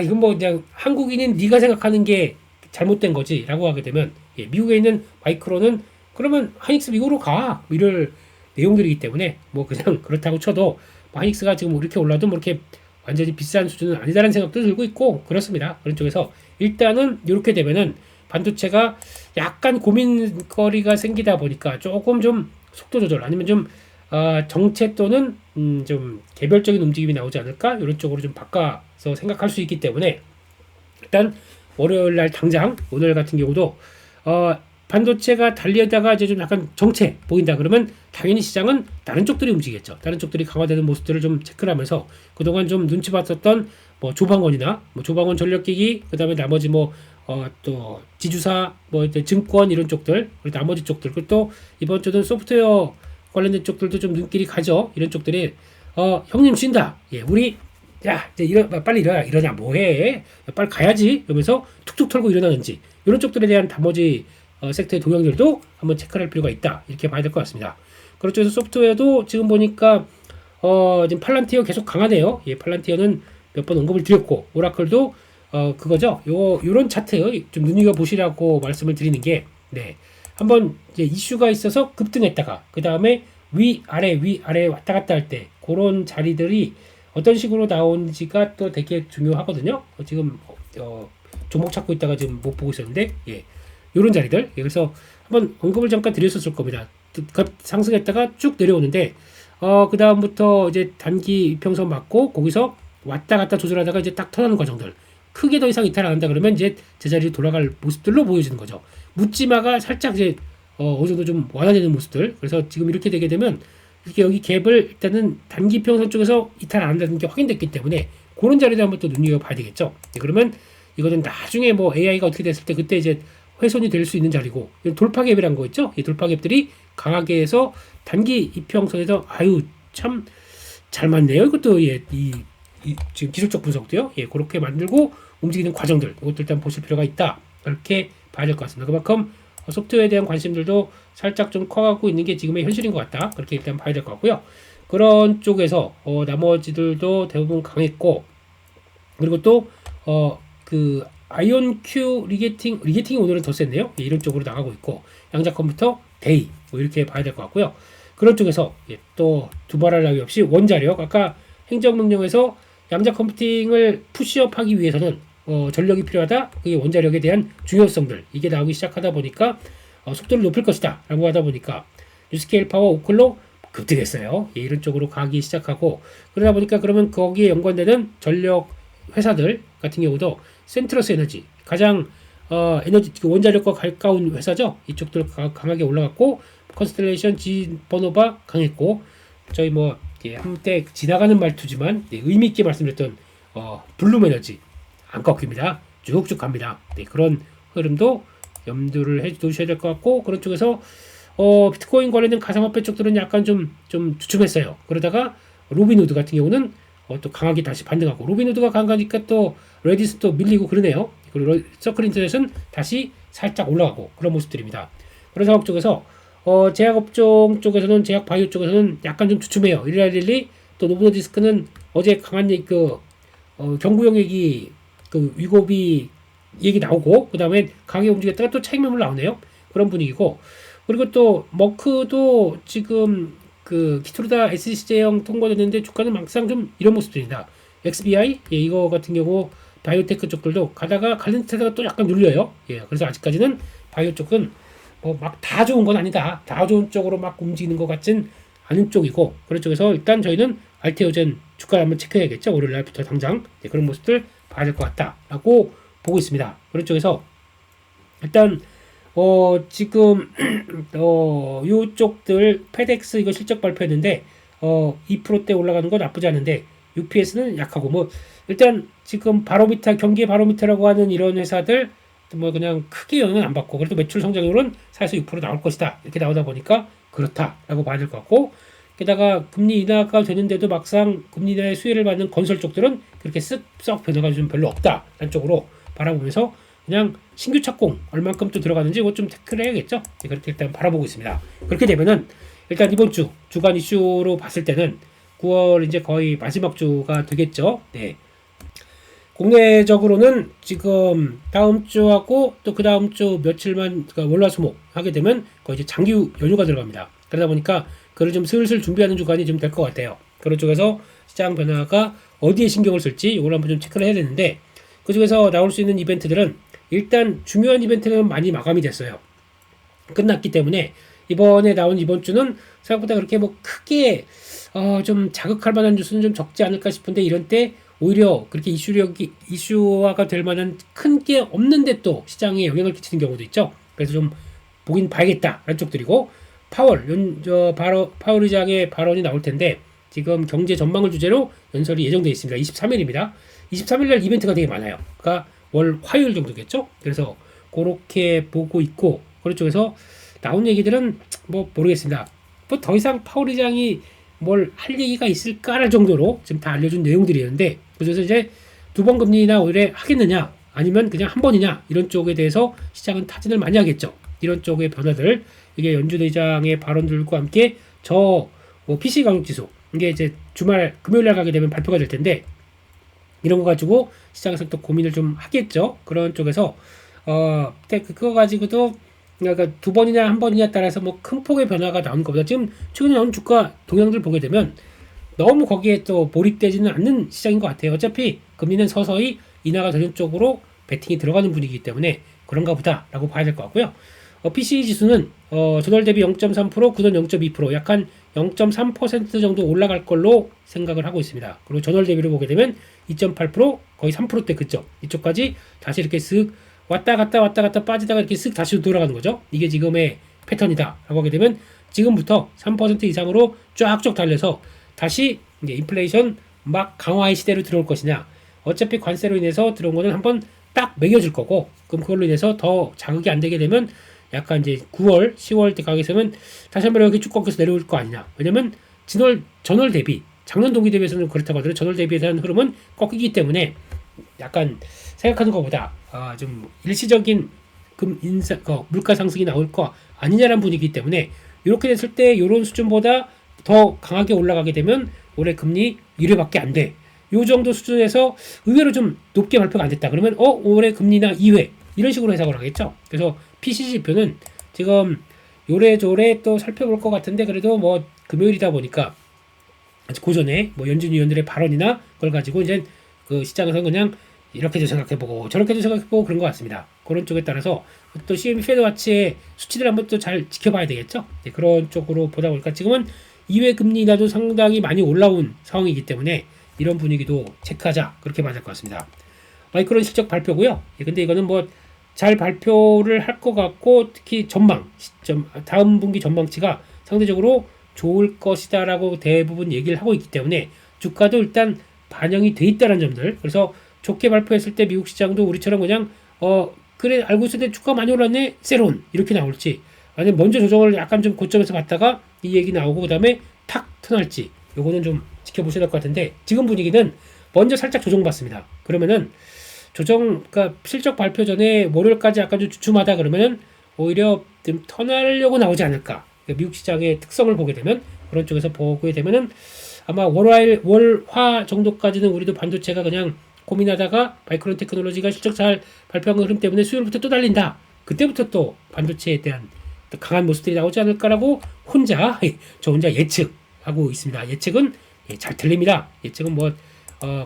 이건 뭐 그냥 한국인인 네가 생각하는 게 잘못된 거지라고 하게 되면 미국에 있는 마이크론은 그러면 하이닉스 미국으로 가 이럴 내용들이기 때문에 뭐 그냥 그렇다고 쳐도 하이닉스가 지금 이렇게 올라도 뭐 이렇게 완전히 비싼 수준은 아니다라는 생각도 들고 있고 그렇습니다. 그런 쪽에서 일단은 이렇게 되면은 반도체가 약간 고민거리가 생기다 보니까 조금 좀 속도 조절 아니면 좀 정체 또는 좀 개별적인 움직임이 나오지 않을까 이런 쪽으로 좀 바꿔서 생각할 수 있기 때문에 일단 월요일 날 당장 오늘 같은 경우도 반도체가 달리다가 이제 좀 약간 정체 보인다 그러면 당연히 시장은 다른 쪽들이 움직이겠죠. 다른 쪽들이 강화되는 모습들을 좀 체크를 하면서 그동안 좀 눈치 봤었던 뭐 조방원이나 뭐 조방원 전력기기 그다음에 나머지 뭐 또 지주사 뭐 이제 증권 이런 쪽들 그리고 나머지 쪽들 그리고 또 이번 주는 소프트웨어 관련된 쪽들도 좀 눈길이 가죠. 이런 쪽들이 형님 쉰다. 우리 야 이제 빨리 일어나 뭐해? 야, 빨리 가야지. 이러면서 툭툭 털고 일어나는지 이런 쪽들에 대한 나머지 섹터의 동향들도 한번 체크할 필요가 있다. 이렇게 봐야 될 것 같습니다. 그렇죠. 그래서 소프트웨어도 지금 보니까 지금 팔란티어 계속 강하네요. 팔란티어는 몇 번 언급을 드렸고 오라클도 그거죠. 요런 차트 좀 눈여겨 보시라고 말씀을 드리는 게 한번 이제 이슈가 있어서 급등했다가 그 다음에 위아래 왔다 갔다 할 때 그런 자리들이 어떤 식으로 나오는지가 또 되게 중요하거든요. 지금 종목 찾고 있다가 지금 못 보고 있었는데 요런 자리들 그래서 한번 언급을 잠깐 드렸었을 겁니다. 상승했다가 쭉 내려오는데 그 다음부터 이제 단기 이평선 맞고 거기서 왔다 갔다 조절하다가 이제 딱 터나는 과정들 크게 더 이상 이탈 안 한다 그러면 이제 제자리로 돌아갈 모습들로 보여지는 거죠. 묻지마가 살짝 이제 어느 정도 좀 완화되는 모습들. 그래서 지금 이렇게 되게 되면 이렇게 여기 갭을 일단은 단기 평선 쪽에서 이탈 안 한다는 게 확인됐기 때문에 그런 자리도 한번 또 눈여겨봐야 되겠죠. 그러면 이거는 나중에 뭐 AI가 어떻게 됐을 때 그때 이제 훼손이 될 수 있는 자리고 돌파갭이란 거 있죠. 이 돌파갭들이 강하게 해서 단기 이평선에서 참 잘 맞네요. 이것도 지금 기술적 분석도요. 그렇게 만들고 움직이는 과정들 이것도 일단 보실 필요가 있다. 이렇게 봐야 될 것 같습니다. 그만큼 소프트웨어에 대한 관심들도 살짝 좀 커가고 있는 게 지금의 현실인 것 같다. 그렇게 일단 봐야 될 것 같고요. 그런 쪽에서 나머지들도 대부분 강했고 그리고 또 그 아이온큐 리게팅이 오늘은 더 셌네요. 이런 쪽으로 나가고 있고 양자 컴퓨터 데이 뭐 이렇게 봐야 될 것 같고요. 그런 쪽에서 또 두말할 나위 없이 원자력 아까 행정명령에서 양자 컴퓨팅을 푸시업하기 위해서는 전력이 필요하다. 그게 원자력에 대한 중요성들 이게 나오기 시작하다 보니까 속도를 높일 것이다 라고 하다 보니까 뉴스케일 파워 오클로 급등했어요. 이런 쪽으로 가기 시작하고 그러다 보니까 그러면 거기에 연관되는 전력 회사들 같은 경우도 센트러스 에너지 가장 에너지 원자력과 가까운 회사죠. 이쪽들 강하게 올라갔고 컨스텔레이션 번호바 강했고, 저희 뭐 한때 지나가는 말투지만 의미 있게 말씀드렸던 블룸 에너지 안 꺾입니다. 쭉쭉 갑니다. 그런 흐름도 염두를 해 두셔야 될 것 같고, 그런 쪽에서 비트코인 관련된 가상화폐 쪽들은 약간 좀 주춤했어요. 그러다가 로빈후드 같은 경우는 또 강하게 다시 반등하고, 로빈후드가 강하니까 또 레딧도 밀리고 그러네요. 그리고 서클 인터넷은 다시 살짝 올라가고 그런 모습들입니다. 그런 상황 쪽에서 제약업종 쪽에서는, 제약 바이오 쪽에서는 약간 좀 주춤해요. 일라릴리 또 노브노디스크는 어제 강한 경구용 얘기, 그 위고비 얘기 나오고, 그 다음에 강하게 움직였다가 또 차익 매물 나오네요. 그런 분위기고, 그리고 또 머크도 지금 그 키트루다 SC제형 통과됐는데 주가는 막상 좀 이런 모습들입니다. XBI 이거 같은 경우 바이오테크 쪽들도 가다가 갈린 듯하다가 또 약간 눌려요. 그래서 아직까지는 바이오 쪽은 뭐 막 다 좋은 건 아니다. 다 좋은 쪽으로 막 움직이는 것 같진 않은 쪽이고, 그런 쪽에서 일단 저희는 알테오젠 주가 한번 체크해야겠죠. 월요일 날부터 당장 그런 모습들 봐야 될 것 같다라고 보고 있습니다. 그런 쪽에서 일단 지금 요쪽들 페덱스 이거 실적 발표했는데 2%대 올라가는 건 나쁘지 않은데 UPS는 약하고, 뭐 일단 지금 바로미터, 경기 바로미터라고 하는 이런 회사들 뭐 그냥 크게 영향은 안 받고, 그래도 매출 성장률은 4에서 6% 나올 것이다 이렇게 나오다 보니까 그렇다라고 봐야 될 것 같고, 게다가 금리 인하가 되는데도 막상 금리 인하의 수혜를 받는 건설 쪽들은 그렇게 쓱 변화가 좀 별로 없다라는 쪽으로 바라보면서 그냥 신규 착공 얼만큼 또 들어가는지 이거 좀 체크를 해야겠죠. 그렇게 일단 바라보고 있습니다. 그렇게 되면은 일단 이번 주 주간 이슈로 봤을 때는 9월 이제 거의 마지막 주가 되겠죠. 국내적으로는 지금 다음 주하고 또 그 다음 주 며칠만, 그러니까 월화수목 하게 되면 거의 이제 장기 연휴가 들어갑니다. 그러다 보니까 그걸 좀 슬슬 준비하는 주간이 좀 될 것 같아요. 그런 쪽에서 시장 변화가 어디에 신경을 쓸지 이걸 한번 좀 체크를 해야 되는데, 그 중에서 나올 수 있는 이벤트들은 일단 중요한 이벤트는 많이 마감이 됐어요. 끝났기 때문에 이번에 나온 이번 주는 생각보다 그렇게 뭐 크게 좀 자극할 만한 뉴스는 좀 적지 않을까 싶은데, 이런 때 오히려 그렇게 이슈화가 될 만한 큰 게 없는데 또 시장에 영향을 끼치는 경우도 있죠. 그래서 좀 보긴 봐야겠다라는 쪽들이고, 파월 의장의 발언이 나올 텐데 지금 경제 전망을 주제로 연설이 예정되어 있습니다. 23일입니다. 23일 날 이벤트가 되게 많아요. 그러니까 월 화요일 정도겠죠. 그래서 그렇게 보고 있고, 그런 쪽에서 나온 얘기들은 뭐 모르겠습니다. 뭐 더 이상 파월 의장이 뭘 할 얘기가 있을까랄 정도로 지금 다 알려준 내용들이었는데, 그래서 이제 두 번 금리나 올해 하겠느냐 아니면 그냥 한 번이냐 이런 쪽에 대해서 시장은 타진을 많이 하겠죠. 이런 쪽의 변화들, 이게 연준 의장의 발언들과 함께 PC 가격 지수, 이게 이제 주말 금요일 날 가게 되면 발표가 될 텐데, 이런 거 가지고 시장에서 또 고민을 좀 하겠죠. 그런 쪽에서 그거 가지고도 그러니까 두 번이냐 한 번이냐 따라서 뭐 큰 폭의 변화가 나온 것보다 지금 최근에 나온 주가 동향들 보게 되면 너무 거기에 또 몰입되지는 않는 시장인 것 같아요. 어차피 금리는 서서히 인하가 되는 쪽으로 베팅이 들어가는 분위기이기 때문에 그런가 보다라고 봐야 될 것 같고요. PCE 지수는 전월 대비 0.3%, 구전 0.2%, 약간 0.3% 정도 올라갈 걸로 생각을 하고 있습니다. 그리고 전월 대비로 보게 되면 2.8%, 거의 3%대 그쪽 이쪽까지 다시 이렇게 쓱 왔다 갔다 빠지다가 이렇게 쓱 다시 돌아가는 거죠. 이게 지금의 패턴이다 라고 하게 되면 지금부터 3% 이상으로 쫙쫙 달려서 다시 이제 인플레이션 막 강화의 시대로 들어올 것이냐, 어차피 관세로 인해서 들어온 거는 한번 딱 매겨줄 거고, 그럼 그걸로 인해서 더 자극이 안 되게 되면 약간 이제 9월, 10월 때 가게되면 다시 한번 이렇게 쭉 꺾여서 내려올 거 아니냐. 왜냐면 전월 대비, 작년 동기 대비해서는 그렇다고 하더라도 전월 대비에 대한 흐름은 꺾이기 때문에 약간 생각하는 것보다 좀 일시적인 물가 상승이 나올 거 아니냐라는 분위기이기 때문에, 이렇게 됐을 때 이런 수준보다 더 강하게 올라가게 되면 올해 금리 1회밖에 안 돼. 요 정도 수준에서 의외로 좀 높게 발표가 안 됐다. 그러면 올해 금리나 2회 이런 식으로 해석을 하겠죠. 그래서 PC 지표는 지금 요래조래 또 살펴볼 것 같은데, 그래도 뭐 금요일이다 보니까 아직 고전에 뭐 연준 위원들의 발언이나 그걸 가지고 이제 그 시장에서 그냥 이렇게도 생각해보고 저렇게도 생각해보고 그런 것 같습니다. 그런 쪽에 따라서 또 CME 페드와치의 수치들 한번 또 잘 지켜봐야 되겠죠. 그런 쪽으로 보다 보니까 지금은 2회 금리 인하도 상당히 많이 올라온 상황이기 때문에 이런 분위기도 체크하자, 그렇게 봐야 될 것 같습니다. 마이크론 실적 발표고요. 근데 이거는 뭐 잘 발표를 할 것 같고 특히 다음 분기 전망치가 상대적으로 좋을 것이다라고 대부분 얘기를 하고 있기 때문에 주가도 일단 반영이 돼 있다는 점들. 그래서 좋게 발표했을 때 미국 시장도 우리처럼 그냥 그래 알고 있었는데 주가 많이 올랐네 세론 이렇게 나올지 아니면 먼저 조정을 약간 좀 고점에서 봤다가 이 얘기 나오고 그다음에 탁 턴할지 요거는 좀 지켜보셔야 될 것 같은데 지금 분위기는 먼저 살짝 조정받습니다. 그러면은 그러니까 실적 발표 전에 월요일까지 약간 좀 주춤하다 그러면은 오히려 좀 턴하려고 나오지 않을까. 그러니까 미국 시장의 특성을 보게 되면 그런 쪽에서 보게 되면은 아마 월화 정도까지는 우리도 반도체가 그냥 고민하다가 마이크론 테크놀로지가 실적 잘 발표한 흐름 때문에 수요일부터 또 달린다. 그때부터 또 반도체에 대한 또 강한 모습들이 나오지 않을까라고 저 혼자 예측하고 있습니다. 예측은 잘 들립니다. 예측은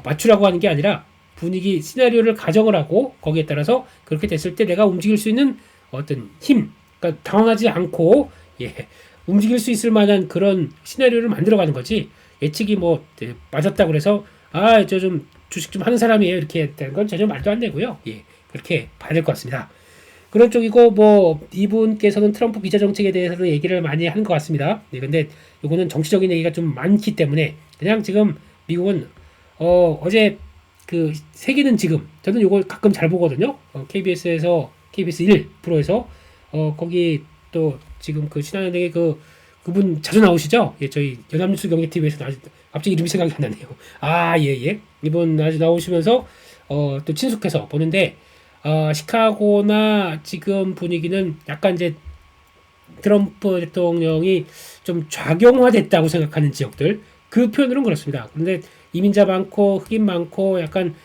맞추라고 하는 게 아니라 분위기 시나리오를 가정을 하고 거기에 따라서 그렇게 됐을 때 내가 움직일 수 있는 어떤 힘, 그러니까 당황하지 않고 움직일 수 있을 만한 그런 시나리오를 만들어가는 거지. 예측이 맞았다 그래서 저 좀 주식 좀 하는 사람이에요 이렇게 되는 건 전혀 말도 안 되고요. 그렇게 봐야 될 것 같습니다. 그런 쪽이고 이분께서는 트럼프 비자 정책에 대해서도 얘기를 많이 하는 것 같습니다. 근데 이거는 정치적인 얘기가 좀 많기 때문에 그냥 지금 미국은 어제 그 세계는 지금 저는 이걸 가끔 잘 보거든요. KBS에서 KBS 1 프로에서 거기 또 지금 그 신한은행의 그분 자주 나오시죠? 저희 연합뉴스 경제TV에서 갑자기 이름이 생각이 안 나네요. 예. 이분 아주 나오시면서 또 친숙해서 보는데 시카고나 지금 분위기는 약간 이제 트럼프 대통령이 좀 좌경화됐다고 생각하는 지역들 그 표현으로는 그렇습니다. 그런데 이민자 많고 흑인 많고 약간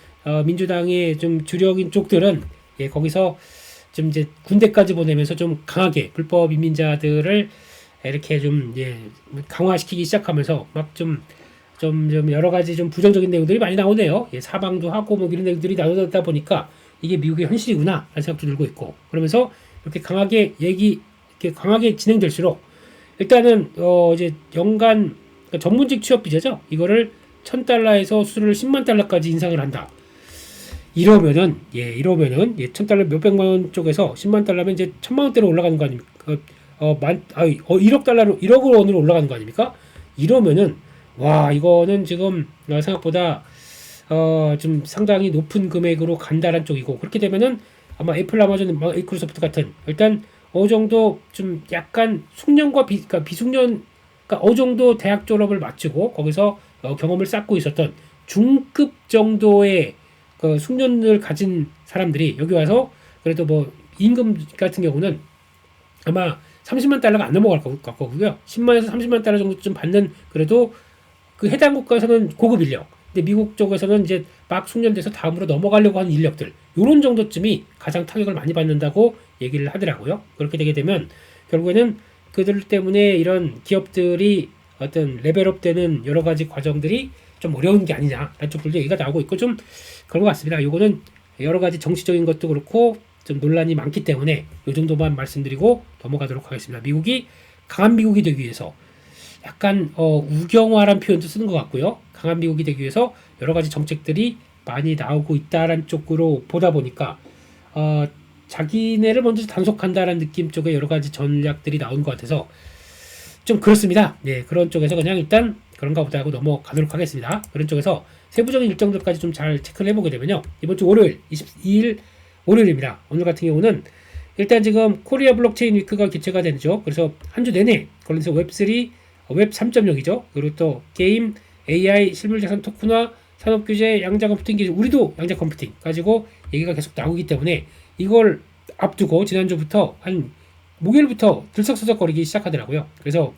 민주당의 좀 주력인 쪽들은 거기서 좀 이제 군대까지 보내면서 좀 강하게 불법 이민자들을 이렇게 좀 강화시키기 시작하면서 막 좀 여러 가지 좀 부정적인 내용들이 많이 나오네요. 사방도 하고 이런 내용들이 나오다 보니까 이게 미국의 현실이구나 라는 생각도 들고 있고 그러면서 이렇게 이렇게 강하게 진행될수록 일단은 이제 연간 그러니까 전문직 취업 비자죠. 이거를 $1,000에서 수수료를 $100,000까지 인상을 한다. 이러면은 1,000달러 몇백만 원 쪽에서 10만 달러면 이제 1,000만 원대로 올라가는 거 아닙니까? 1억 원으로 올라가는 거 아닙니까? 이러면은 와 이거는 지금 생각보다 좀 상당히 높은 금액으로 간다는 쪽이고 그렇게 되면은 아마 애플, 아마존, 마이크로소프트 같은 일단 어느 정도 좀 약간 숙련과 그러니까 비숙련 그러니까 어느 정도 대학 졸업을 마치고 거기서 경험을 쌓고 있었던 중급 정도의 그 숙련을 가진 사람들이 여기 와서 그래도 임금 같은 경우는 아마 30만 달러가 안 넘어갈 것 같고요. 10만에서 30만 달러 정도 좀 받는 그래도 그 해당 국가에서는 고급 인력. 근데 미국 쪽에서는 이제 막 숙련돼서 다음으로 넘어가려고 하는 인력들. 요런 정도쯤이 가장 타격을 많이 받는다고 얘기를 하더라고요. 그렇게 되게 되면 결국에는 그들 때문에 이런 기업들이 어떤 레벨업 되는 여러 가지 과정들이 좀 어려운 게 아니냐라는 쪽들도 얘기가 나오고 있고 좀 그런 것 같습니다. 요거는 여러 가지 정치적인 것도 그렇고 좀 논란이 많기 때문에 요 정도만 말씀드리고 넘어가도록 하겠습니다. 미국이 강한 미국이 되기 위해서 약간 우경화란 표현도 쓰는 것 같고요. 강한 미국이 되기 위해서 여러 가지 정책들이 많이 나오고 있다라는 쪽으로 보다 보니까 자기네를 먼저 단속한다라는 느낌 쪽에 여러 가지 전략들이 나온 것 같아서 좀 그렇습니다. 그런 쪽에서 그냥 일단 그런가 보다 하고 넘어가도록 하겠습니다. 그런 쪽에서 세부적인 일정들까지 좀 잘 체크를 해보게 되면요. 이번 주 월요일 22일 월요일입니다. 오늘 같은 경우는 일단 지금 코리아 블록체인 위크가 개최가 되죠. 그래서 한 주 내내 거기서 웹3, 웹 3.0이죠. 그리고 또 게임, AI, 실물자산 토큰화, 산업규제, 양자 컴퓨팅 기술, 우리도 양자 컴퓨팅 가지고 얘기가 계속 나오기 때문에 이걸 앞두고 지난주부터 한 목요일부터 들썩들썩거리기 시작하더라고요. 그래서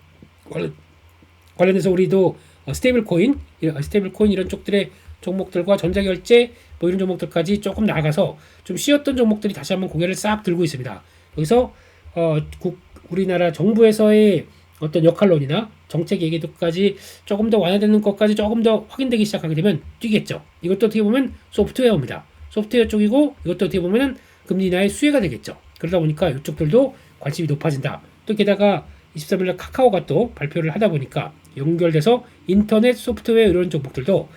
관련해서 우리도 스테이블 코인 이런 쪽들의 종목들과 전자결제 이런 종목들까지 조금 나가서 좀 쉬었던 종목들이 다시 한번 고개를 싹 들고 있습니다. 여기서 우리나라 정부에서의 어떤 역할론이나 정책 얘기도까지 조금 더 완화되는 것까지 조금 더 확인되기 시작하게 되면 뛰겠죠. 이것도 어떻게 보면 소프트웨어입니다. 소프트웨어 쪽이고 이것도 어떻게 보면 금리 인하의 수혜가 되겠죠. 그러다 보니까 이쪽들도 관심이 높아진다. 또 게다가 23일날 카카오가 또 발표를 하다 보니까 연결돼서 인터넷 소프트웨어 이런 종목들도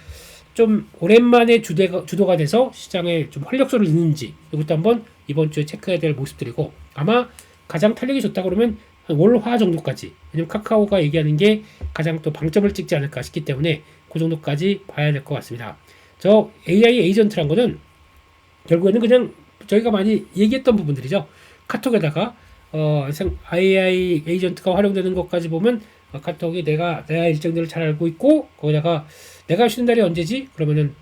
좀 오랜만에 주도가 돼서 시장에 좀 활력소를 넣는지 이것도 한번 이번 주에 체크해야 될 모습들이고, 아마 가장 탄력이 좋다 그러면 한 월, 화 정도까지, 왜냐면 카카오가 얘기하는 게 가장 또 방점을 찍지 않을까 싶기 때문에 그 정도까지 봐야 될 것 같습니다. 저 AI 에이전트란 거는 결국에는 그냥 저희가 많이 얘기했던 부분들이죠. 카톡에다가 AI 에이전트가 활용되는 것까지 보면 카톡이 내가 일정들을 잘 알고 있고, 거기다가 내가 쉬는 날이 언제지? 그러면은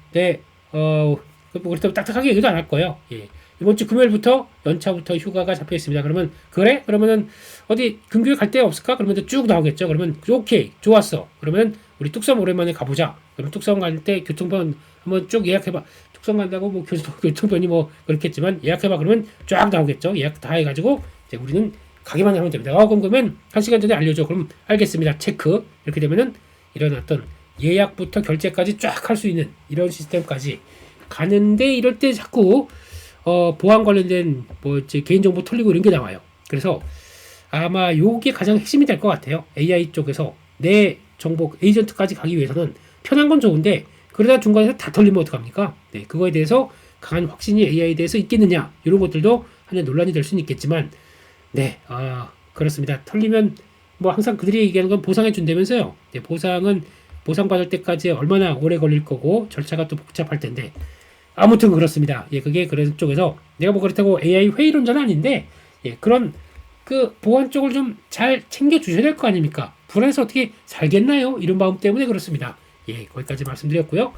뭐 그렇다고 딱딱하게 얘기도 안 할 거예요. 예. 이번 주 금요일부터 연차부터 휴가가 잡혀 있습니다. 그러면 그래? 그러면은 어디 근교에 갈 데 없을까? 그러면 쭉 나오겠죠. 그러면 오케이, 좋았어. 그러면 우리 뚝섬 오랜만에 가보자. 그러면 뚝섬 갈 때 교통편 한번 쭉 예약해봐. 뚝섬 간다고 뭐 교통편이 뭐 그렇겠지만 예약해봐. 그러면 쫙 나오겠죠. 예약 다 해가지고 이제 우리는 가기만 하면 됩니다. 그러면 1시간 전에 알려줘. 그럼 알겠습니다. 체크. 이렇게 되면은 이런 어떤 예약부터 결제까지 쫙 할 수 있는 이런 시스템까지 가는데, 이럴 때 자꾸 보안 관련된 뭐 이제 개인정보 털리고 이런 게 나와요. 그래서 아마 요게 가장 핵심이 될 것 같아요. AI 쪽에서 내 정보 에이전트까지 가기 위해서는 편한 건 좋은데, 그러다 중간에서 다 털리면 어떡합니까? 네, 그거에 대해서 강한 확신이 AI에 대해서 있겠느냐, 이런 것들도 하나의 논란이 될 수는 있겠지만, 네, 그렇습니다. 털리면 뭐 항상 그들이 얘기하는 건 보상해 준다면서요. 네, 보상은 보상받을 때까지 얼마나 오래 걸릴 거고 절차가 또 복잡할 텐데, 아무튼 그렇습니다. 예, 그게 그런 쪽에서 내가 뭐 그렇다고 AI 회의론자는 아닌데, 예, 그런 그 보안 쪽을 좀 잘 챙겨 주셔야 될 거 아닙니까? 불안해서 어떻게 살겠나요? 이런 마음 때문에 그렇습니다. 예, 거기까지 말씀드렸고요.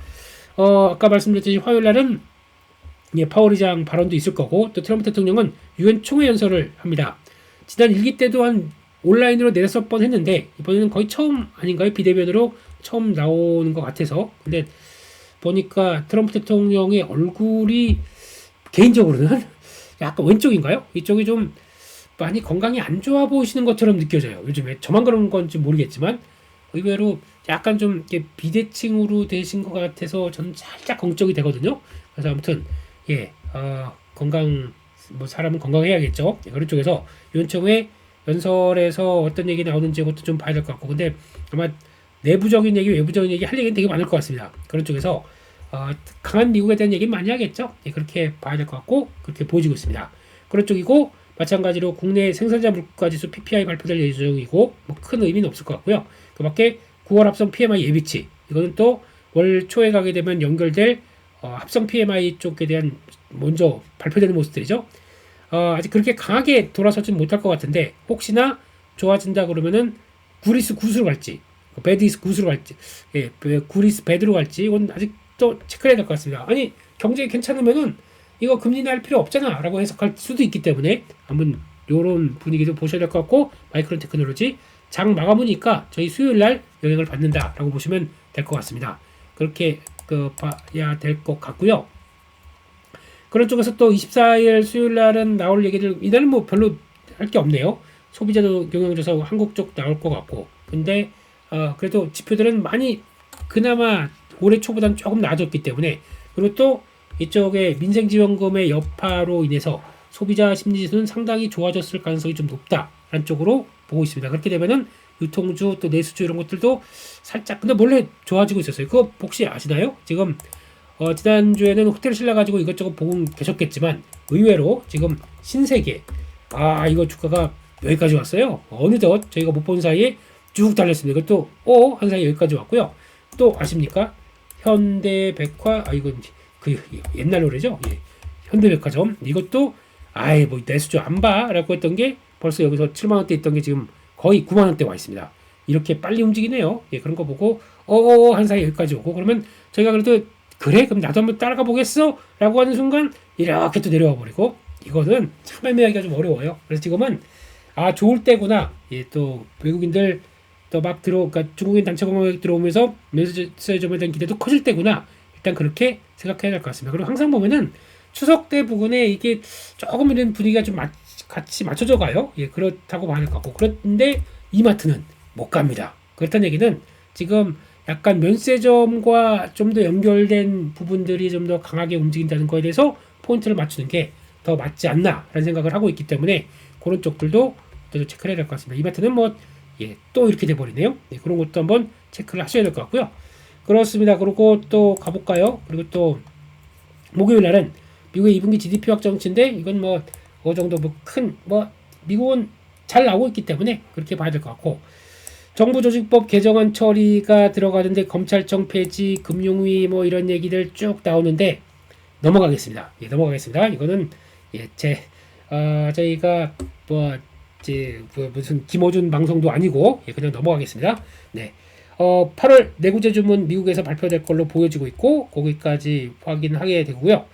아까 말씀드렸듯이 화요일 날은 예, 파월의장 발언도 있을 거고, 또 트럼프 대통령은 유엔 총회 연설을 합니다. 지난 1기 때도 한 온라인으로 4-5번 했는데 이번에는 거의 처음 아닌가요? 비대면으로 처음 나오는 것 같아서. 근데 보니까 트럼프 대통령의 얼굴이 개인적으로는 약간 왼쪽인가요? 이쪽이 좀 많이 건강이 안 좋아 보이시는 것처럼 느껴져요. 요즘에 저만 그런 건지 모르겠지만 의외로 약간 좀 이렇게 비대칭으로 되신 것 같아서 저는 살짝 걱정이 되거든요. 그래서 아무튼 예, 건강, 뭐 사람은 건강해야겠죠. 예, 그런 쪽에서 유엔총회 연설에서 어떤 얘기 나오는지 그것도 좀 봐야 될 것 같고, 근데 아마 내부적인 얘기, 외부적인 얘기 할 얘기는 되게 많을 것 같습니다. 그런 쪽에서 강한 미국에 대한 얘기는 많이 하겠죠. 예, 그렇게 봐야 될 것 같고 그렇게 보여지고 있습니다. 그런 쪽이고, 마찬가지로 국내 생산자 물가지수 PPI 발표될 예정이고 뭐 큰 의미는 없을 것 같고요. 그 밖에 9월 합성 PMI 예비치, 이거는 또 월 초에 가게 되면 연결될 합성 PMI 쪽에 대한 먼저 발표되는 모습들이죠. 아직 그렇게 강하게 돌아서지는 못할 것 같은데, 혹시나 좋아진다 그러면은 구리스 굿으로 갈지, 배드이스 굿으로 갈지, 예, 구리스 배드로 갈지, 이건 아직 또 체크해야 될 것 같습니다. 아니, 경제 괜찮으면은 이거 금리 날 필요 없잖아 라고 해석할 수도 있기 때문에 한번 요런 분위기도 보셔야 될 것 같고, 마이크론 테크놀로지 장 마감이니까 저희 수요일 날 영향을 받는다 라고 보시면 될 것 같습니다. 그렇게 봐야 될 것 같고요. 그런 쪽에서 또 24일 수요일 날은 나올 얘기들, 이날은 뭐 별로 할 게 없네요. 소비자도 경영조사 한국 쪽 나올 것 같고, 근데 그래도 지표들은 많이 그나마 올해 초보다는 조금 나아졌기 때문에, 그리고 또 이쪽에 민생지원금의 여파로 인해서 소비자 심리지수는 상당히 좋아졌을 가능성이 좀 높다라는 쪽으로 보고 있습니다. 그렇게 되면은 유통주 또 내수주 이런 것들도 살짝, 근데 원래 좋아지고 있었어요. 그거 혹시 아시나요? 지금 지난주에는 호텔 신라 가지고 이것저것 보고 계셨겠지만 의외로 지금 신세계, 이거 주가가 여기까지 왔어요. 어느덧 저희가 못 본 사이에 쭉 달렸습니다. 이것도 한 사이에 여기까지 왔고요. 또 아십니까? 현대백화, 이건 그 옛날 노래죠. 예. 현대백화점, 이것도 뭐 내수주 안 봐라고 했던 게 벌써 여기서 7만원대 있던 게 지금 거의 9만원대 와 있습니다. 이렇게 빨리 움직이네요. 예, 그런 거 보고 한 사이 여기까지 오고, 그러면 저희가 그래도 그래 그럼 나도 한번 따라가 보겠어 라고 하는 순간 이렇게 또 내려와 버리고, 이거는 참 애매하기가 좀 어려워요. 그래서 지금은 좋을 때구나. 예, 또 외국인들 또 막 그러니까 중국인 단체 공항에 들어오면서 면세점에 대한 기대도 커질 때구나. 일단 그렇게 생각해야 될 것 같습니다. 그리고 항상 보면은 추석 때 부근에 이게 조금 이런 분위기가 좀 같이 맞춰져 가요. 예, 그렇다고 봐야 할 것 같고, 그런데 이마트는 못 갑니다. 그렇다는 얘기는 지금 약간 면세점과 좀 더 연결된 부분들이 좀 더 강하게 움직인다는 거에 대해서 포인트를 맞추는 게 더 맞지 않나라는 생각을 하고 있기 때문에, 그런 쪽들도 또 체크를 해야 될 것 같습니다. 이마트는 또 이렇게 돼버리네요. 예, 그런 것도 한번 체크를 하셔야 될 것 같고요. 그렇습니다. 그리고 또 가볼까요? 그리고 또 목요일 날은 미국의 2분기 GDP 확정치인데 이건 뭐 어느 정도 뭐 큰 뭐 미국은 잘 나오고 있기 때문에 그렇게 봐야 될 것 같고, 정부조직법 개정안 처리가 들어가는데 검찰청 폐지, 금융위 뭐 이런 얘기들 쭉 나오는데 넘어가겠습니다. 예, 넘어가겠습니다. 이거는 예, 저희가 뭐 이제 무슨 김어준 방송도 아니고 예, 그냥 넘어가겠습니다. 네. 8월 내구재 주문 미국에서 발표될 걸로 보여지고 있고 거기까지 확인하게 되고요.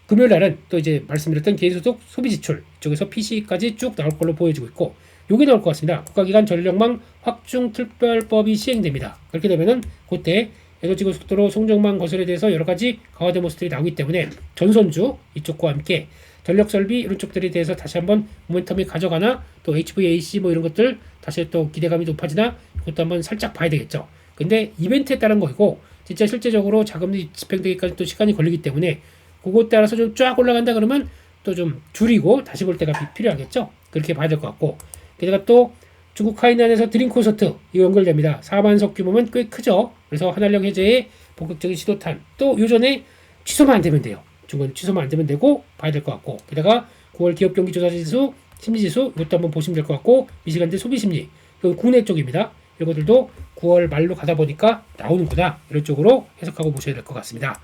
금요일 날은 또 이제 말씀드렸던 개인소득 소비지출 이쪽에서 PC까지 쭉 나올 걸로 보여지고 있고, 요게 나올 것 같습니다. 국가기관 전력망 확충특별법이 시행됩니다. 그렇게 되면은 그때 에너지고속도로 송정망 건설에 대해서 여러 가지 강화된 모습들이 나오기 때문에 전선주 이쪽과 함께 전력설비 이런 쪽들에 대해서 다시 한번 모멘텀이 가져가나, 또 HVAC 뭐 이런 것들 다시 또 기대감이 높아지나, 이것도 한번 살짝 봐야 되겠죠. 근데 이벤트에 따른 거이고 진짜 실제적으로 자금이 집행되기까지 또 시간이 걸리기 때문에 그것 따라서 좀 쫙 올라간다 그러면 또 좀 줄이고 다시 볼 때가 필요하겠죠. 그렇게 봐야 될 것 같고, 게다가 또 중국 하이난에서 드림 콘서트 이거 연결됩니다. 4만석 규모면 꽤 크죠. 그래서 한한령 해제의 본격적인 시도탄, 또 요전에 취소만 안 되면 돼요. 중간 취소만 안 되면 되고 봐야 될 것 같고, 게다가 9월 기업 경기 조사 지수, 심리 지수 이것도 한번 보시면 될 것 같고, 미시간대 소비 심리 이건 국내 쪽입니다. 이런 것들도 9월 말로 가다 보니까 나오는구나, 이런 쪽으로 해석하고 보셔야 될 것 같습니다.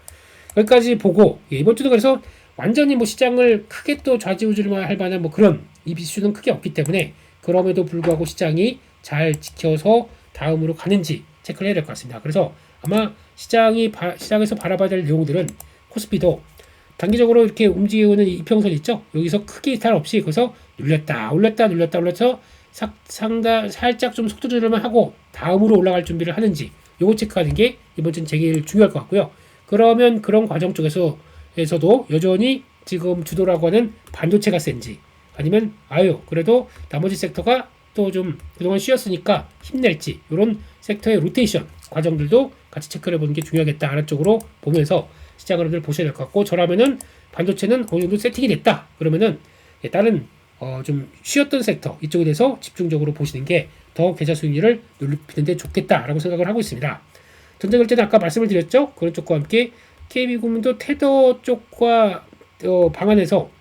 여기까지 보고 이번 주도 그래서 완전히 뭐 시장을 크게 또 좌지우지를 할 만한 뭐 그런 이슈는 크게 없기 때문에, 그럼에도 불구하고 시장이 잘 지켜서 다음으로 가는지 체크를 해야 될 것 같습니다. 그래서 아마 시장에서 바라봐야 될 내용들은 코스피도 단기적으로 이렇게 움직이는 이평선 있죠. 여기서 크게 이탈 없이 거기서 눌렸다 올려서 살짝 좀 속도 조절만 하고 다음으로 올라갈 준비를 하는지 요거 체크하는 게 이번 주는 제일 중요할 것 같고요. 그러면 그런 과정 쪽에서도 여전히 지금 주도라고 하는 반도체가 센지, 아니면 그래도 나머지 섹터가 또 좀 그동안 쉬었으니까 힘낼지, 이런 섹터의 로테이션 과정들도 같이 체크를 해보는 게 중요하겠다라는 쪽으로 보면서 시장을 보셔야 될 것 같고, 저라면은 반도체는 어느 정도 세팅이 됐다 그러면은 다른 좀 쉬었던 sek터 이쪽에 대해서 집중적으로 보시는 게 더 계좌 수익률을 높이는 데 좋겠다라고 생각을 하고 있습니다. 전자결제는 아까 말씀을 드렸죠. 그런 쪽과 함께 KB금융도 테더 쪽과 방안에서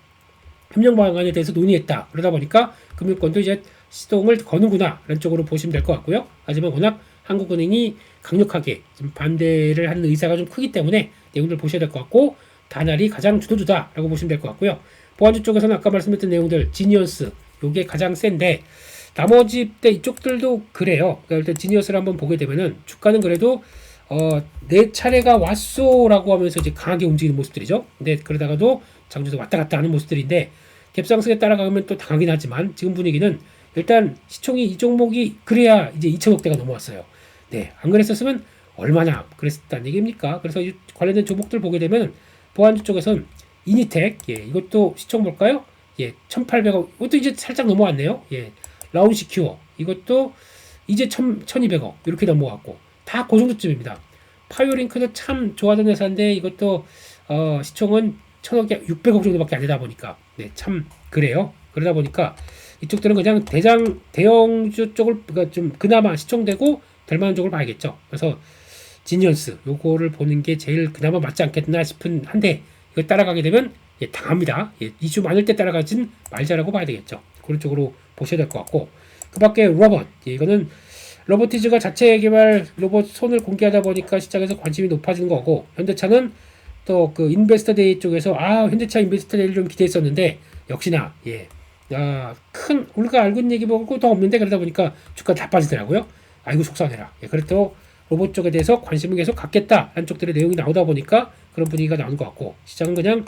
협력 방안에 대해서 논의했다. 그러다 보니까 금융권도 이제 시동을 거는구나 라는 쪽으로 보시면 될 것 같고요. 하지만 워낙 한국은행이 강력하게 좀 반대를 하는 의사가 좀 크기 때문에 내용들 보셔야 될 것 같고, 다날이 가장 주도주다라고 보시면 될 것 같고요. 보안주 쪽에서는 아까 말씀드렸던 내용들 지니어스 요게 가장 센데, 나머지 때 이쪽들도 그래요. 그러니까 일단 지니어스를 한번 보게 되면은 주가는 그래도 내 차례가 왔소라고 하면서 이제 강하게 움직이는 모습들이죠. 근데 그러다가도 장주도 왔다 갔다 하는 모습들인데, 갭상승에 따라가면 또 당하긴 하지만 지금 분위기는 일단 시총이 이 종목이 그래야 이제 2천억대가 넘어왔어요. 네, 안 그랬었으면 얼마나 그랬다는 얘기입니까? 그래서 이 관련된 종목들 보게 되면 보안주 쪽에선 이니텍, 이것도 시총 볼까요? 1,800억, 이것도 이제 살짝 넘어왔네요. 라운시큐어 이것도 이제 1,200억 이렇게 넘어왔고, 다 그 정도쯤입니다. 파이오링크도 참 좋아하던 회사인데 이것도 시총은 1,000억이 600억 정도밖에 안 되다 보니까 참 그래요. 그러다 보니까 이쪽들은 그냥 대형주 쪽을 그러니까 좀 그나마 시총되고 될 만한 쪽을 봐야겠죠. 그래서 지니언스 요거를 보는 게 제일 그나마 맞지 않겠나 싶은 한데, 이거 따라가게 되면 당합니다. 이슈 많을 때 따라가진 말자라고 봐야 되겠죠. 그런 쪽으로 보셔야 될 것 같고, 그 밖에 로봇 이거는 로보티즈가 자체 개발 로봇 손을 공개하다 보니까 시장에서 관심이 높아지는 거고, 현대차는 또 그 인베스터 데이 쪽에서 현대차 인베스터 데이를 좀 기대했었는데 역시나 큰 우리가 알고 있는 얘기 보고 더 없는데, 그러다 보니까 주가 다 빠지더라고요. 아이고 속상해라. 그래도 로봇 쪽에 대해서 관심을 계속 갖겠다 한쪽들의 내용이 나오다 보니까 그런 분위기가 나오는 것 같고, 시장은 그냥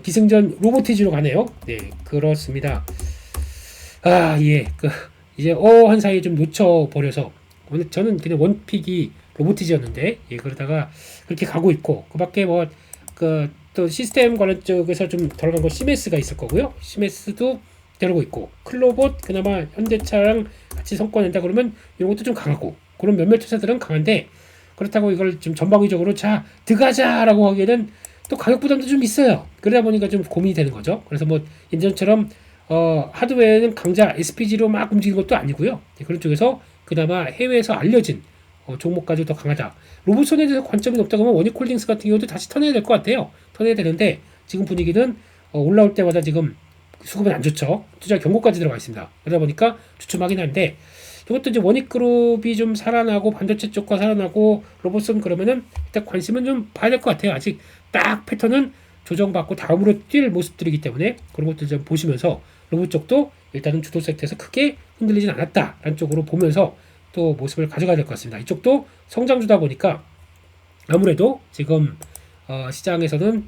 기승전 로보티즈로 가네요. 네, 그렇습니다. 이제 한 사이에 좀 놓쳐버려서 오늘 저는 그냥 원픽이 로보티즈였는데 그러다가 그렇게 가고 있고, 그 밖에 또 시스템 관련 쪽에서 좀 들어간 거 시메스가 있을 거고요. 시메스도 데려고 있고, 클로봇 그나마 현대차랑 같이 성과낸다 그러면 이런 것도 좀 강하고, 그런 몇몇 회사들은 강한데, 그렇다고 이걸 좀 전방위적으로 자 들어가자라고 하기에는 또 가격 부담도 좀 있어요. 그러다 보니까 좀 고민이 되는 거죠. 그래서 예전처럼 하드웨어는 강자 SPG로 막 움직이는 것도 아니고요. 그런 쪽에서 그나마 해외에서 알려진 종목까지 더 강하다. 로봇손에 대해서 관점이 높다고 하면 원익홀딩스 같은 경우도 다시 턴해야 될 것 같아요. 턴해야 되는데 지금 분위기는 올라올 때마다 지금 수급은 안 좋죠. 투자 경고까지 들어가 있습니다. 그러다 보니까 주춤하긴 한데 이것도 이제 원익그룹이 좀 살아나고 반도체 쪽과 살아나고 로봇은 그러면은 일단 관심은 좀 봐야 될 것 같아요. 아직 딱 패턴은 조정받고 다음으로 뛸 모습들이기 때문에 그런 것들 좀 보시면서 로봇 쪽도 일단은 주도 섹터에서 크게 흔들리진 않았다라는 쪽으로 보면서 또 모습을 가져가야 될 것 같습니다. 이쪽도 성장주다 보니까 아무래도 지금 시장에서는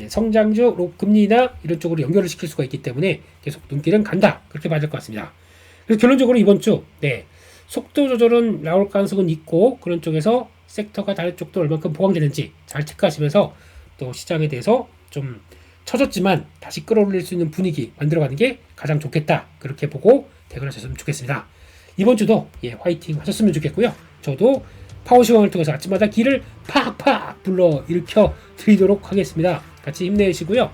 성장주 금리나 이런 쪽으로 연결을 시킬 수가 있기 때문에 계속 눈길은 간다 그렇게 봐야 될 것 같습니다. 그래서 결론적으로 이번 주 속도 조절은 나올 가능성은 있고 그런 쪽에서 섹터가 다른 쪽도 얼만큼 보강되는지 잘 체크하시면서 또 시장에 대해서 좀 처졌지만 다시 끌어올릴 수 있는 분위기 만들어가는 게 가장 좋겠다 그렇게 보고 대응하셨으면 좋겠습니다. 이번 주도 화이팅 하셨으면 좋겠고요. 저도 파워시황을 통해서 아침마다 기를 팍팍 불러 일으켜 드리도록 하겠습니다. 같이 힘내시고요.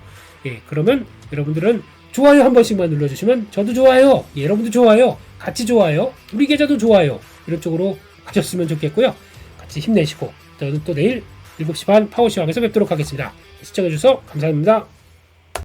그러면 여러분들은 좋아요 한 번씩만 눌러주시면 저도 좋아요, 여러분도 좋아요, 같이 좋아요, 우리 계좌도 좋아요 이런 쪽으로 하셨으면 좋겠고요. 같이 힘내시고 저는 또 내일 7시 반 파워시황에서 뵙도록 하겠습니다. 시청해주셔서 감사합니다.